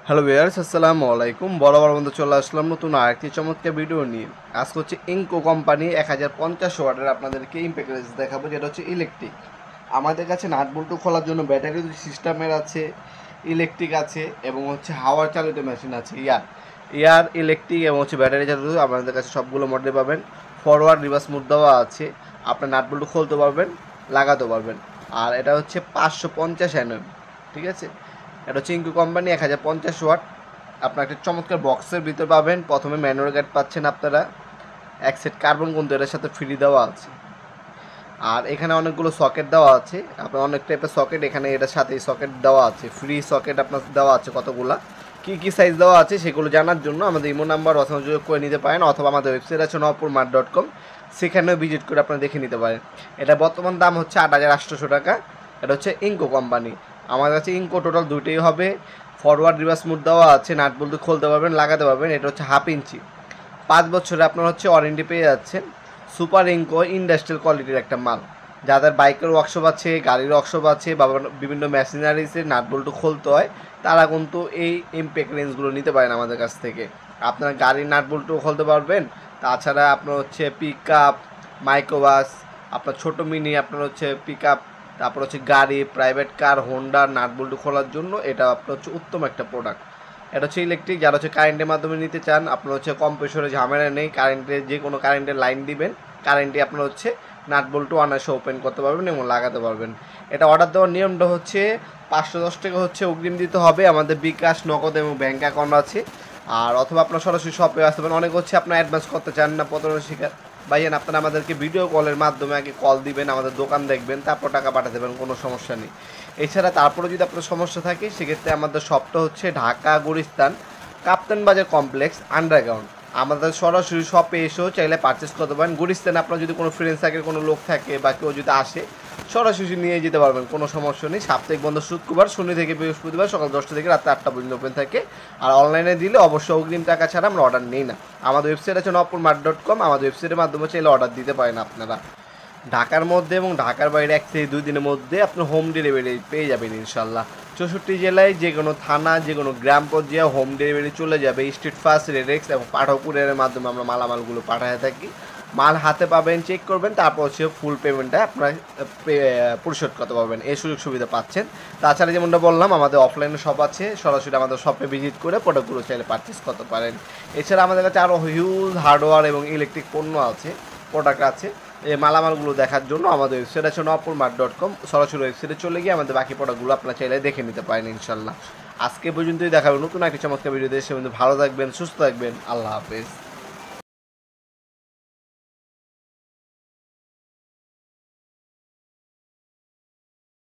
Hello viewers, আসসালামু আলাইকুম। বরাবর বন্ধু চলে আসলাম নতুন আরেকটি চমৎকার ভিডিও নিয়ে। আজকে হচ্ছে ইনকো কোম্পানি 1050 ওয়াটের আপনাদেরকে প্যাকেজ দেখাবো, যেটা হচ্ছে ইলেকট্রিক। আমাদের কাছে নাট বল্টু খোলার জন্য ব্যাটারি সিস্টেমের আছে, ইলেকট্রিক আছে এবং হচ্ছে হাওয়ার চালিত মেশিন আছে। ইয়ার ইলেকট্রিক এবং হচ্ছে ব্যাটারি চালিত আমাদের কাছে সবগুলো মডেল পাবেন। ফরওয়ার্ড রিভার্স মুড দেওয়া আছে, আপনার নাট বল্টু খুলতে পারবেন, লাগাতে পারবেন। আর এটা হচ্ছে 550 mm, ঠিক আছে। এটা হচ্ছে ইনকো কোম্পানি 1050 ওয়াট। আপনার একটা চমৎকার বক্সের ভিতর পাবেন। প্রথমে ম্যানুয়াল গাইড পাচ্ছেন আপনারা, এক সেট কার্বন কিন্তু এটার সাথে ফ্রি দেওয়া আছে। আর এখানে অনেকগুলো সকেট দেওয়া আছে, আপনার অনেক টাইপের সকেট এখানে এটার সাথেই সকেট দেওয়া আছে, ফ্রি সকেট আপনার দেওয়া আছে কতগুলা। কী কী সাইজ দেওয়া আছে সেগুলো জানার জন্য আমাদের ইমো নাম্বার যোগাযোগ করে নিতে পারেন, অথবা আমাদের ওয়েবসাইট আছে nopurmart.com, সেখানেও ভিজিট করে আপনারা দেখে নিতে পারেন। এটা বর্তমান দাম হচ্ছে 8800 টাকা। এটা হচ্ছে ইনকো কোম্পানি। আমার কাছে ইনকো টোটাল দুইটাই হবে। ফরওয়ার্ড রিভার্স মুড দেওয়া আছে, নাট বল্টু খুলতে পারবেন, লাগাতে পারবেন। এটা হচ্ছে 1/2 ইঞ্চি, 5 বছরে আপনার হচ্ছে ওয়ারেন্টি পেয়ে যাচ্ছেন। সুপার ইনকো ইন্ডাস্ট্রিয়াল কোয়ালিটির একটা মাল। যাদের বাইকের ওয়ার্কশপ আছে, গাড়ির ওয়ার্কশপ আছে বা বিভিন্ন মেশিনারিজের নাট বল্টু খুলতে হয়, তারা কিন্তু এই ইমপ্যাক্ট রেঞ্জগুলো নিতে পারেন আমাদের কাছ থেকে। আপনার গাড়ির নাট বল্টু খুলতে পারবেন। তাছাড়া আপনার হচ্ছে পিক আপ, মাইক্রোবাস, আপনার ছোটো মিনি, আপনার হচ্ছে পিক আপ, তারপর হচ্ছে গাড়ি, প্রাইভেট কার, হোন্ডার নাট বল্টু খোলার জন্য এটা আপনার হচ্ছে উত্তম একটা প্রোডাক্ট। এটা হচ্ছে ইলেকট্রিক। যারা হচ্ছে কারেন্টের মাধ্যমে নিতে চান, আপনার হচ্ছে কম্প্রেসরে ঝামেলা নেই, কারেন্টের যে কোনো কারেন্টের লাইন দিবেন, কারেন্টে আপনার হচ্ছে নাট বল্টু অনায়াসে ওপেন করতে পারবেন এবং লাগাতে পারবেন। এটা অর্ডার দেওয়ার নিয়মটা হচ্ছে 510 টাকা হচ্ছে অগ্রিম দিতে হবে। আমাদের বিকাশ, নগদ এবং ব্যাঙ্ক অ্যাকাউন্ট আছে। আর অথবা আপনার সরাসরি শপে আসতে পারেন। অনেক হচ্ছে আপনার অ্যাডভান্স করতে চান না, প্রতারণা শিকার ভাইয়ান, আপনারা আমাদেরকে ভিডিও কলের মাধ্যমে আগে কল দিবেন, আমাদের দোকান দেখবেন, তারপর টাকা পাঠাতে পারেন, কোনো সমস্যা নেই। এছাড়া তারপরে যদি আপনার সমস্যা থাকে, সেক্ষেত্রে আমাদের শপটা হচ্ছে ঢাকা গুলিস্তান কাপ্তান বাজার কমপ্লেক্স আন্ডারগ্রাউন্ড। আমাদের সরাসরি শপে এসেও চাইলে পারচেস করতে পারেন। গুলিস্তানে আপনার যদি কোনো ফ্রেন্ড সার্কেল কোনো লোক থাকে বা কেউ যদি আসে, সরাসরি নিয়ে যেতে পারবেন, কোনো সমস্যা নেই। সাপ্তাহিক বন্ধ শুক্রবার, শনি থেকে বৃহস্পতিবার সকাল 10টা থেকে রাত 8টা পর্যন্ত ওপেন থাকে। আর অনলাইনে দিলে অবশ্যই অগ্রিম টাকা ছাড়া আমরা অর্ডার নিই না। আমাদের ওয়েবসাইট আছে nopurmart.com, আমাদের ওয়েবসাইটের মাধ্যমে চাইলে অর্ডার দিতে পারেন আপনারা। ঢাকার মধ্যে এবং ঢাকার বাইরে 1 থেকে 2 দিনের মধ্যে আপনার হোম ডেলিভারি পেয়ে যাবেন ইনশাল্লাহ। 64 জেলায় যে কোনো থানা, যে কোনো গ্রাম পর্যায়ে হোম ডেলিভারি চলে যাবে। স্ট্রিট ফাস্ট, রেডেক্স এবং পাঠক কুরিয়ারের মাধ্যমে আমরা মালামালগুলো পাঠাতে থাকি। মাল হাতে পাবেন, চেক করবেন, তারপর হচ্ছে ফুল পেমেন্টটা আপনারা পরিশোধ করতে পারবেন। এই সুযোগ সুবিধা পাচ্ছেন। তাছাড়া যেমনটা বললাম, আমাদের অফলাইনে শপ আছে, সরাসরি আমাদের শপে ভিজিট করে প্রোডাক্টগুলো চাইলে পারচেস করতে পারেন। এছাড়া আমাদের কাছে আরও হিউজ হার্ডওয়্যার এবং ইলেকট্রিক পণ্য আছে, প্রোডাক্ট আছে। এই মালামালগুলো দেখার জন্য আমাদের ওয়েবসাইট আছে nopurmart.com, সরাসরি ওয়েবসাইটে চলে গিয়ে আমাদের বাকি প্রোডাক্টগুলো আপনারা চাইলে দেখে নিতে পারেন ইনশাল্লাহ। আজকে পর্যন্তই দেখাবেন নতুন একটি চমৎকার ভিডিও দেশে। ভালো থাকবেন, সুস্থ থাকবেন, আল্লাহ হাফেজ।